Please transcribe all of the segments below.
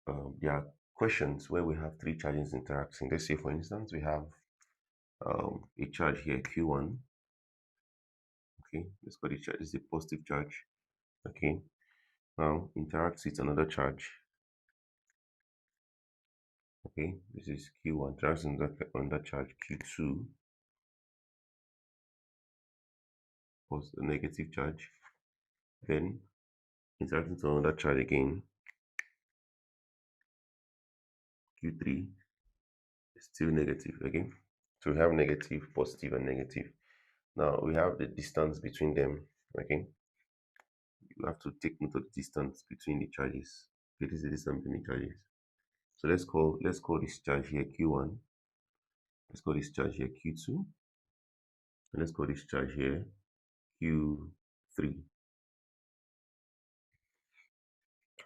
there are questions where we have three charges interacting. Let's say, for instance, we have a charge here, Q1. Okay, let's call it charge. This is a positive charge. Okay, now interacts with another charge. Okay, this is Q1, interacts on that charge, Q2 was a negative charge. Then interacting to another charge again, Q3 is still negative again. So we have negative, positive, and negative. Now we have the distance between them. Okay, you have to take note of the distance between the charges. Okay, this is the distance between the charges. So let's call this charge here Q1. Let's call this charge here Q2. And let's call this charge here Q3.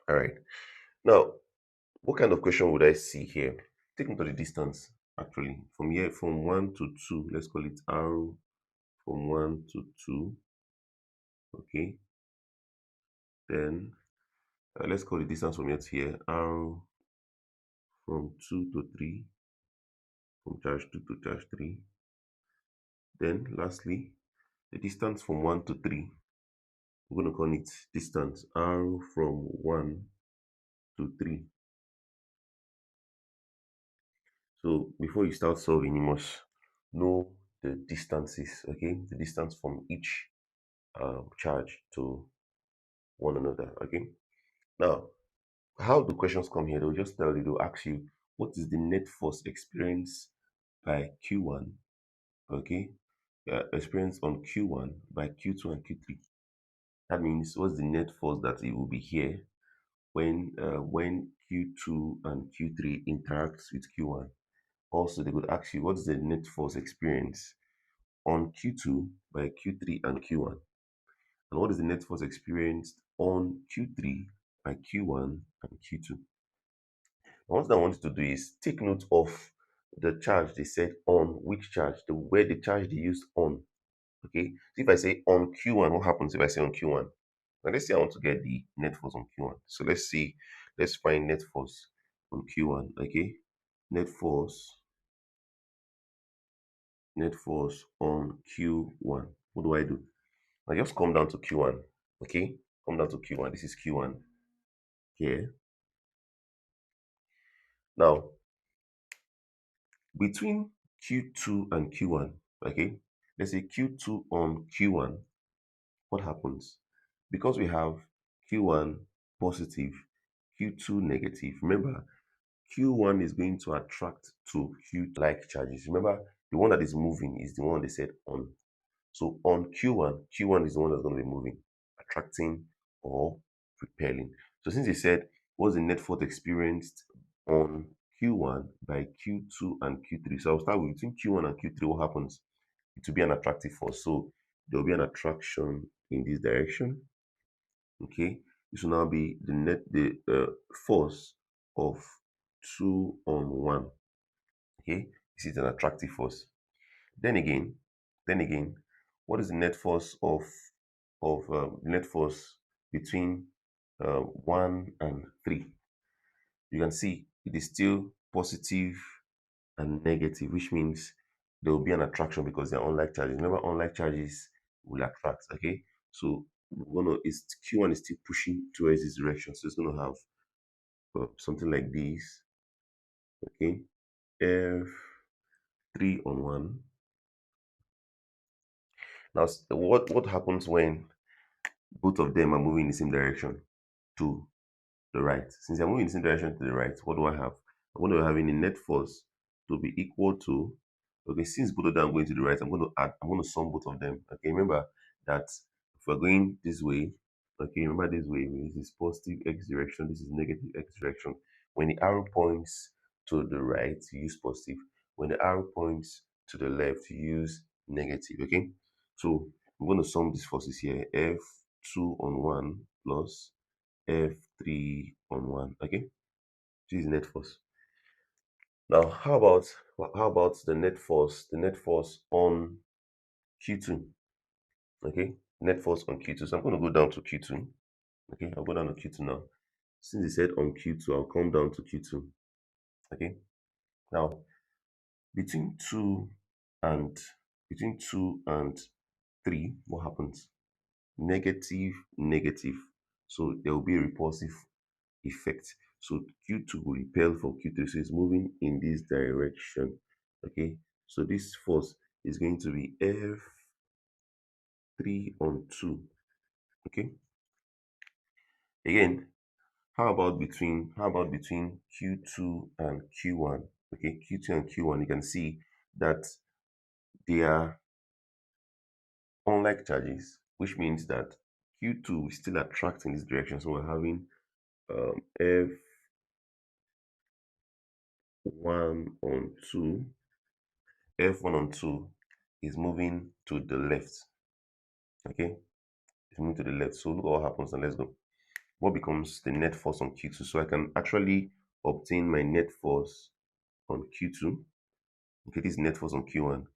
All right. Now, what kind of question would I see here? Take note of the distance actually from here, from 1 to 2. Let's call it R from 1 to 2. Okay. Then let's call the distance from here to here R from 2 to 3, from charge 2 to charge 3. Then lastly, the distance from 1 to 3, we're going to call it distance R from 1 to 3. So before you start solving, you must know the distances, okay? The distance from each charge to one another, okay? Now, how do questions come here? They'll just tell you, they'll ask you, what is the net force experienced by Q1, okay? Experienced on Q1 by Q2 and Q3. That means what's the net force that it will be here when Q2 and Q3 interacts with Q1. Also, they could ask you what's the net force experience on Q2 by Q3 and Q1, and what is the net force experienced on Q3 by Q1 and Q2. One thing I want you to do is take note of the charge they said on, which charge, where the charge they used on. Okay, so if I say on Q1, what happens if I say on Q1? Now let's say I want to get the net force on Q1. So let's find net force on Q1. Okay, net force on Q1. What do I do? I just come down to Q1. Okay, come down to Q1. This is Q1 here. Now, between Q2 and Q1, okay, let's say Q2 on Q1, what happens? Because we have Q1 positive, Q2 negative. Remember, Q1 is going to attract to Q like charges. Remember, the one that is moving is the one they said on. So on Q1 is the one that's going to be moving, attracting or repelling. So since they said what's the net force experienced on Q1 by Q2 and Q3. So I'll start with between Q1 and Q3, what happens? It will be an attractive force. So there will be an attraction in this direction. Okay. This will now be the force of 2 on 1. Okay. This is an attractive force. Then again, what is the net force of net force between 1 and 3? You can see it is still positive and negative, which means there will be an attraction because they're unlike charges. Remember, unlike charges will attract. Okay, so is Q1 is still pushing towards this direction, so it's going to have something like this. Okay, F3 on 1. Now, what happens when both of them are moving in the same direction to the right? Since they're moving in the same direction to the right, what do I have? I'm going to have a net force to be equal to, okay, since both of them are going to the right, I'm going to sum both of them. Okay, remember that if we're going this way, okay, remember this way, this is positive x direction, this is negative x direction. When the arrow points to the right, you use positive. When the arrow points to the left, you use negative. Okay, so I'm going to sum these forces here, F2 on 1 plus F3 on 1. Okay, this is net force. Now, how about the net force? The net force on Q2. Okay, net force on Q2. So I'm going to go down to Q2. Okay, I'll go down to Q2 now. since it said on Q2, I'll come down to Q2. Okay. Now between and between 2 and 3, what happens? Negative, negative. So there will be a repulsive effect. So Q2 will repel from Q3. So it's moving in this direction. Okay. So this force is going to be F3 on 2. Okay. Again, how about between Q2 and Q1? Okay, Q2 and Q1, you can see that they are unlike charges, which means that Q2 will still attract in this direction. So we're having F1 on 2. F1 on 2 is moving to the left. Okay, it's moving to the left. So look at what happens and let's go. What becomes the net force on Q2? So I can actually obtain my net force on Q2. Okay, this is net force on Q1.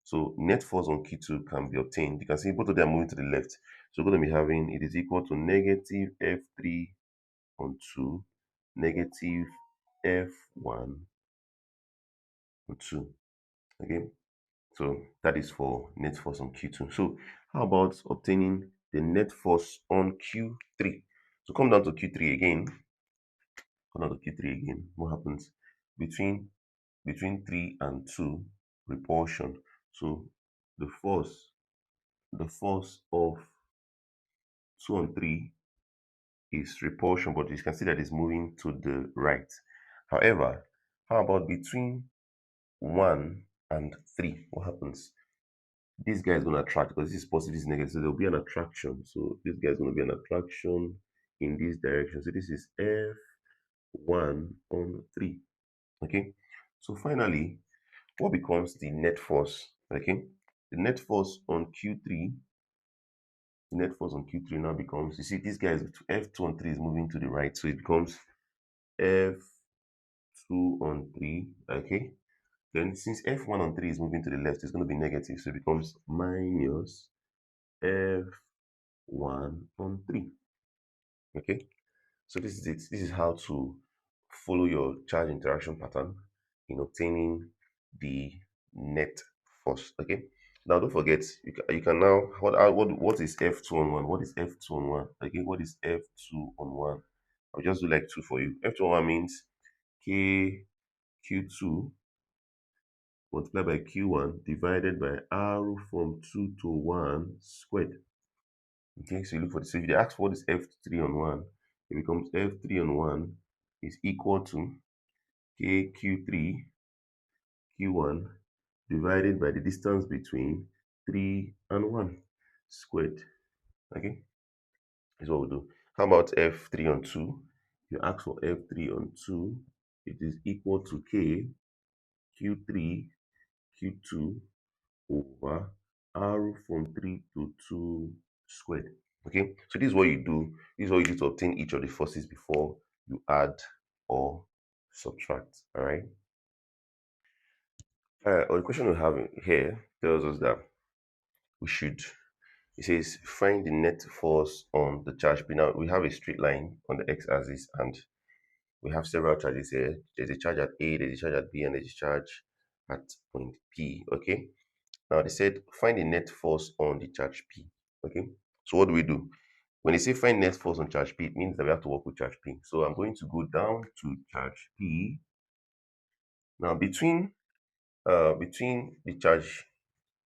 So net force on Q2 can be obtained. You can see both of them are moving to the left. So we're going to be having it is equal to negative F3 on 2, negative F1 on 2. Okay, so that is for net force on Q2. So how about obtaining the net force on Q3? So come down to Q3 again. Come down to Q3 again. What happens between 3 and 2? Repulsion. So the force of 2 and 3 is repulsion, but you can see that it's moving to the right. However, how about between 1 and 3? What happens? This guy is going to attract because this is positive, this is negative. So there'll be an attraction. So this guy is going to be an attraction in this direction. So this is F1 on 3. Okay. So finally, what becomes the net force? Okay. The net force on Q3, the net force on Q3 now becomes, you see, this guy is F2 on 3 is moving to the right. So it becomes F2 on 3. Okay. Then since F1 on 3 is moving to the left, it's going to be negative. So it becomes minus F1 on 3. Okay. So this is it. This is how to follow your charge interaction pattern in obtaining the net force. Okay. Now don't forget you can now what is F2 on 1? What is F2 on 1? Okay, what is F2 on 1? I'll just do like 2 for you. F2 on 1 means K Q2 multiplied by Q1 divided by R from 2 to 1 squared. Okay, so you look for this. So if they ask what is F3 on 1, it becomes F3 on 1 is equal to KQ3 Q1 divided by the distance between 3 and 1 squared. Okay, is what we do. How about F3 on 2? If you ask for F3 on 2, it is equal to K Q3 Q2 over R from 3 to 2 squared. Okay, so this is what you do. This is what you do to obtain each of the forces before you add or subtract. All right. The question we have here tells us that we should. It says find the net force on the charge P. Now we have a straight line on the x-axis, and we have several charges here. There's a charge at A, there's a charge at B, and there's a charge at point P. Okay. Now they said find the net force on the charge P. Okay. So what do we do? When they say find net force on charge P, it means that we have to work with charge P. So I'm going to go down to charge P. Now between the charge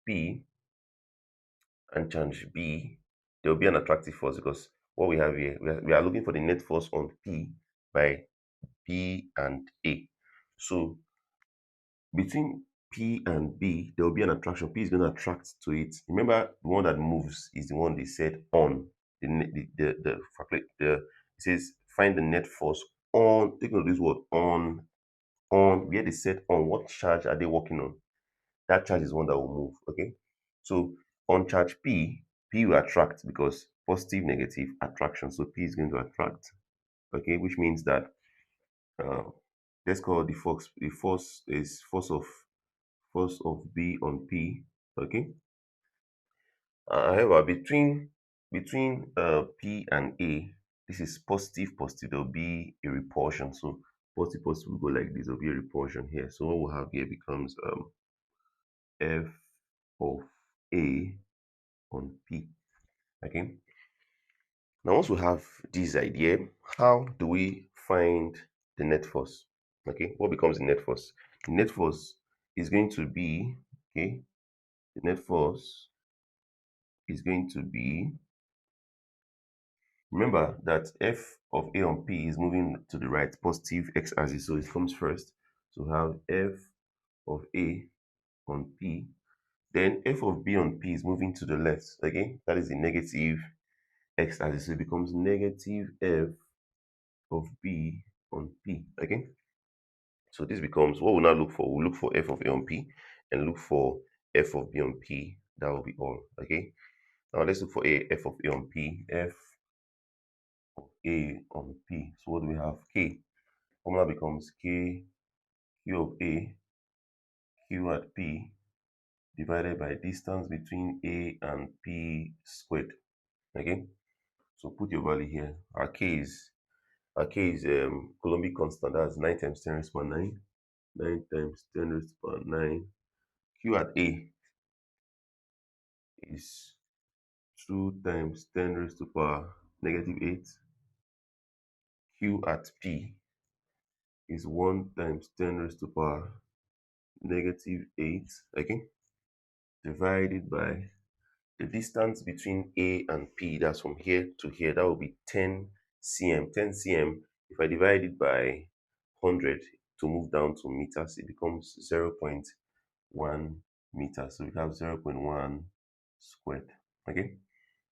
P and charge B, there will be an attractive force because what we have here, we are looking for the net force on P by B and A. So between P and B, there will be an attraction. P is going to attract to it. Remember, the one that moves is the one they said on. The it says find the net force on. Take note of this word on. Where they said on, what charge are they working on? That charge is one that will move. Okay, so on charge P, P will attract because positive, negative attraction. So P is going to attract. Okay, which means that uh, let's call the force. The force is force of B on P. Okay. However, between P and A, this is positive, positive, there'll be a repulsion. So positive, positive will go like this, there'll be a repulsion here. So what we'll have here becomes F of A on P. Okay. Now once we have this idea, how do we find the net force? Okay, what becomes the net force? The net force is going to be, okay, the net force is going to be, remember that F of A on P is moving to the right, positive x-axis, so it comes first. So we have F of A on P, then F of B on P is moving to the left, okay? That is the negative x-axis, so it becomes negative F of B on P, okay? So this becomes what we'll now look for. We'll look for F of A on P and look for F of B on P. That will be all, okay? Now let's look for F of A on P, F of A on P. So what do we have? K. Formula becomes K, Q of A, Q at P divided by distance between A and P squared, okay? So put your value here. Our K is Coulombic constant. That's 9 times 10 raised to power 9. 9 times 10 raised to power 9. Q at A is 2 times 10 raised to power negative 8. Q at P is 1 times 10 raised to power negative 8, okay? Divided by the distance between A and P, that's from here to here, that will be 10 cm. 10 cm, if I divide it by 100 to move down to meters, it becomes 0.1 meters. So we have 0.1 squared, okay?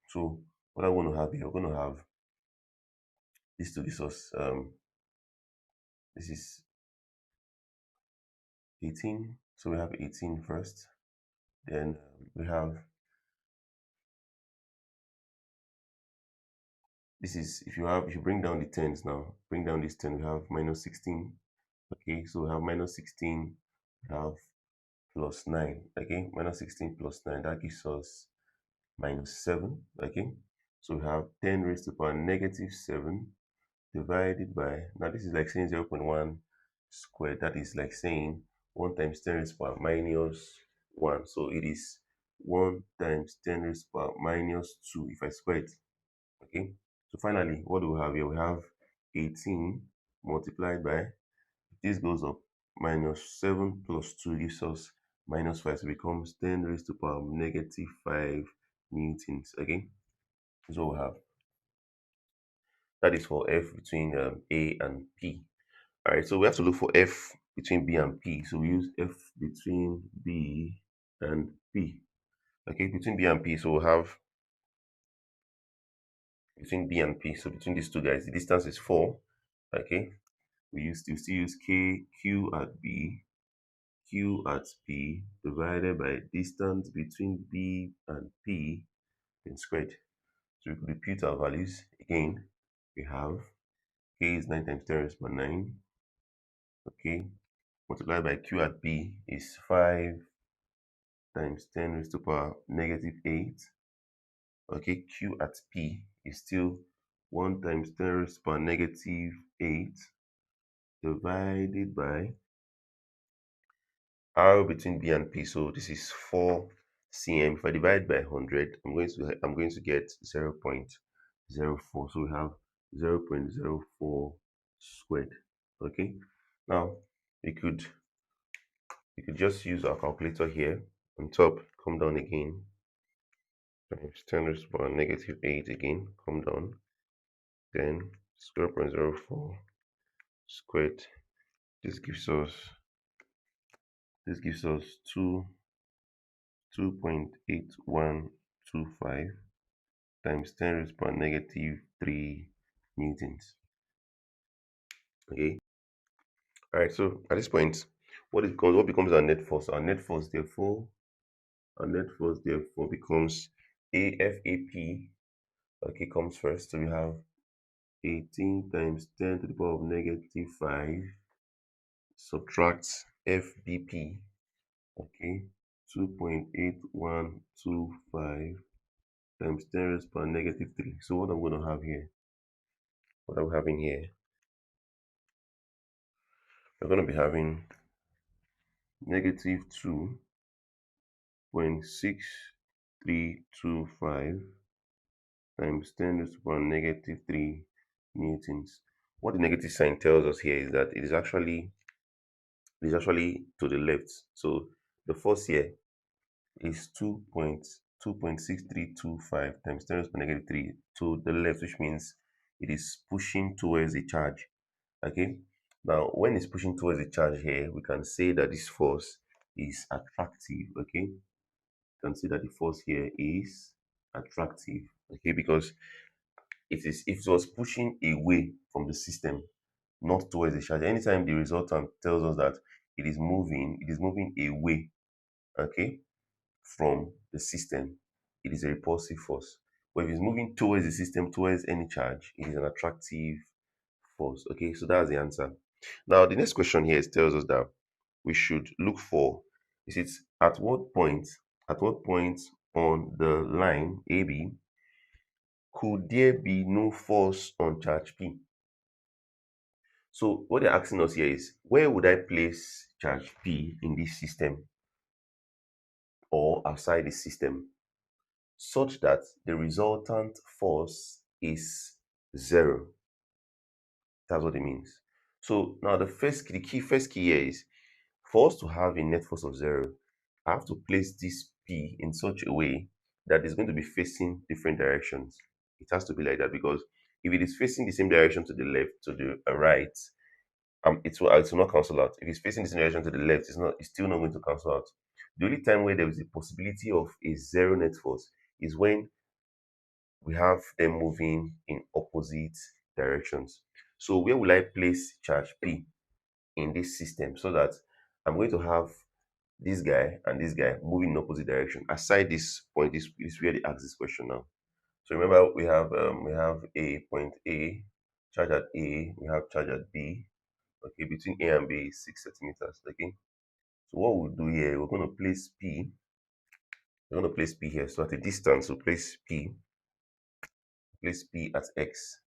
So what I want to have here, we're going to have this to this was this is 18, so we have 18 first. Then we have, this is, if you bring down the tens now, bring down this 10, we have minus 16. Okay, so we have minus 16, we have plus 9. Okay, minus 16 plus 9, that gives us minus 7. Okay, so we have 10 raised to the power negative 7 divided by, now this is like saying 0.1 squared. That is like saying 1 times 10 raised to the power minus 1. So it is 1 times 10 raised to the power minus 2 if I square it. Okay, so finally, what do we have here? We have 18 multiplied by, this goes up, minus 7 plus 2 gives us minus 5. So it becomes 10 raised to the power negative 5 newtons. Okay, so we have, that is for F between A and P. All right, so we have to look for F between B and P. So we use F between B and P. Okay, between B and P, so we'll have between B and P. So between these two guys, the distance is 4. Okay, we still use K, Q at B, Q at P divided by distance between B and P then squared. So we could repeat our values again. We have K is 9 times 10 raised to 9. Okay, multiplied by Q at B is 5 times 10 raised to power negative 8. Okay, Q at P is still 1 times 10 raised to power negative 8 divided by R between B and P. So this is 4 cm. If I divide by 100, I'm going to get 0.04. So we have 0.04 squared. Okay. Now we could just use our calculator here on top, come down again, times 10 raised to power negative 8 again, come down, then 0.04 squared. This gives us 2.8125 times 10 raised to power negative 3 newtons. Okay. All right. So at this point, what becomes our net force? Our net force therefore becomes AFAP. Okay, comes first. So we have 18 times 10 to the power of negative 5 subtract FBP. Okay, 2.8125 times 10 raised to power negative 3. So what I'm going to have here, What are we having here? We're going to be having negative 2.6325 times 10 raised to the power negative 3 newtons. What the negative sign tells us here is that it is actually to the left. So the force here is 2.6325 times 10 raised to the negative 3 to the left, which means it is pushing towards a charge. Okay. Now, when it's pushing towards the charge here, we can say that this force is attractive. Okay. You can see that the force here is attractive. Okay, because it is if it was pushing away from the system, not towards the charge. Anytime the resultant tells us that it is moving away, okay, from the system, it is a repulsive force. But if it's moving towards the system, towards any charge, it is an attractive force. Okay, so that's the answer. Now, the next question here tells us that we should look for is it at what point on the line AB could there be no force on charge P? So what they're asking us here is where would I place charge P in this system or outside the system such that the resultant force is zero? That's what it means. So now first key here is for us to have a net force of zero, I have to place this P in such a way that it's going to be facing different directions. It has to be like that because if it is facing the same direction to the left, to the right, it will not cancel out. If it's facing this direction to the left, it's still not going to cancel out. The only time where there is a possibility of a zero net force is when we have them moving in opposite directions. So where will I place charge P in this system so that I'm going to have this guy and this guy moving in opposite direction? Aside this point, this is where they ask this question now. So remember we have a point A, charge at A, we have charge at B. Okay, between A and B is 6 centimeters. Okay. So what we'll do here, we're going to place P here. So at a distance, we'll place P at X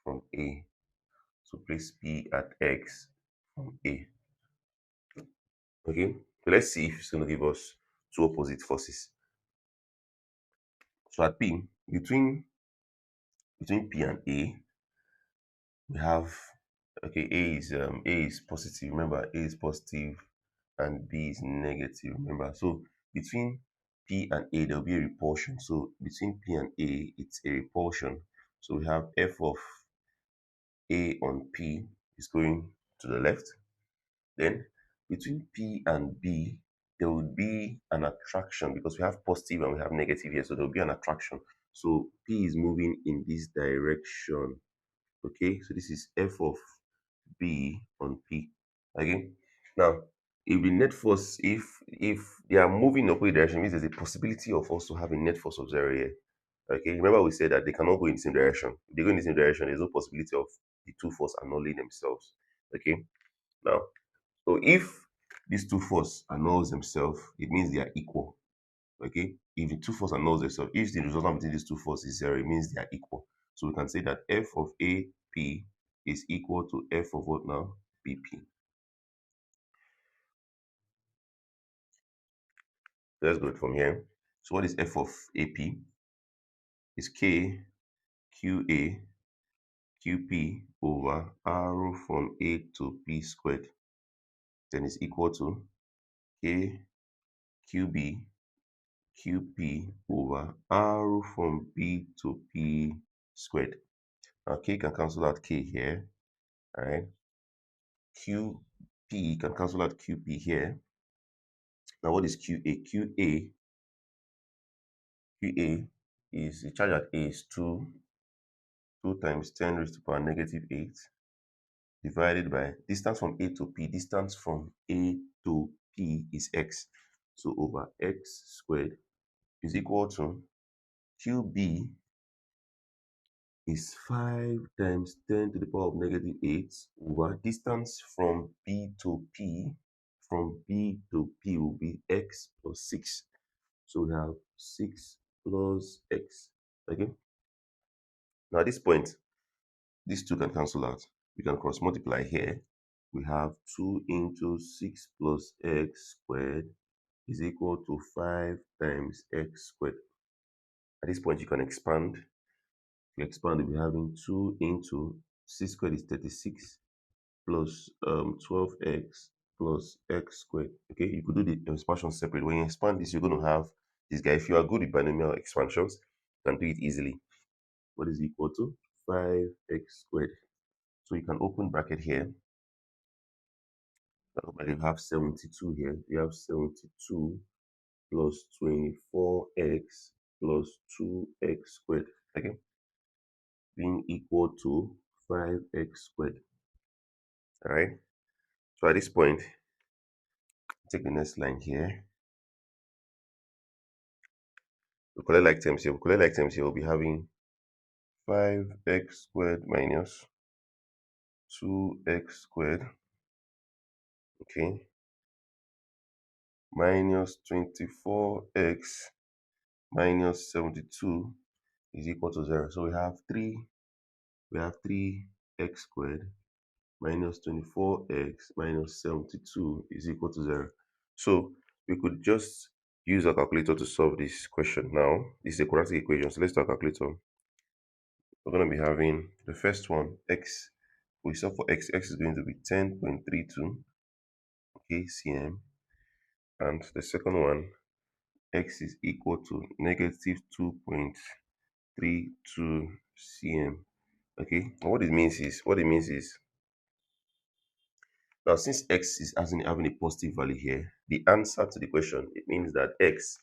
from A. So place P at X from A. Okay. So let's see if it's going to give us two opposite forces. So at P, between P and A, we have okay, A is positive. Remember, A is positive and B is negative. Remember, so between P and A there will be a repulsion. So between P and A, it's a repulsion. So we have F of A on P is going to the left. Then between P and B, there will be an attraction because we have positive and we have negative here. So there will be an attraction. So P is moving in this direction. Okay, so this is F of B on P. Okay. Now, if the net force, if they are moving in opposite direction, means there's a possibility of also having net force of zero here. Okay. Remember we said that they cannot go in the same direction. If they go in the same direction, there's no possibility of the two forces annulling themselves. Okay. Now, so if these two forces annuls themselves, it means they are equal. Okay. If the two forces annuls themselves, if the resultant between these two forces is zero, it means they are equal. So we can say that F of AP is equal to F of what now? BP. Let's go from here. So what is F of AP? Is K QA QP over R from A to P squared. Then is equal to K QB QP over R from B to P squared. Now K can cancel out K here. Alright. QP can cancel out QP here. Now what is QA? QA is the charge at A is 2 times 10 raised to the power negative 8 divided by distance from A to P. Distance from A to P is X. So over X squared is equal to QB is 5 times 10 to the power of negative 8 over distance from B to P. From B to P will be X plus 6. So we have 6 plus X. Okay. Now at this point, these two can cancel out. We can cross multiply here. We have 2 into 6 plus x squared is equal to 5 times x squared. At this point, you can expand. You expand, you'll be having 2 into 6 squared is 36 plus 12x plus x squared. Okay, you could do the expansion separate. When you expand this, you're going to have this guy. If you are good with binomial expansions, you can do it easily. What is equal to 5x squared? So you can open bracket here. You have 72 here. You have 72 plus 24x plus 2x squared. Okay, being equal to 5x squared. All right. So at this point, take the next line here. We collect like terms here. We collect like terms here. We'll be having 5x squared minus 2x squared. Okay. Minus 24x minus 72 is equal to 0. So we have 3x squared minus 24x minus 72 is equal to 0. So we could just use our calculator to solve this question now. This is a quadratic equation. So let's do our calculator. We're going to be having the first one, x. We solve for x is going to be 10.32, okay, cm. And the second one, x is equal to negative 2.32 cm. Okay, and what it means is now since x is having a positive value here, the answer to the question, it means that x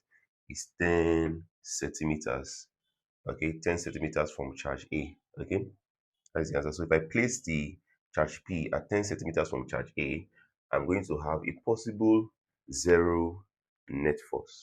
is 10 centimeters. Okay, 10 centimeters from charge A. Okay, that's the answer. So if I place the charge P at 10 centimeters from charge A, I'm going to have a possible zero net force.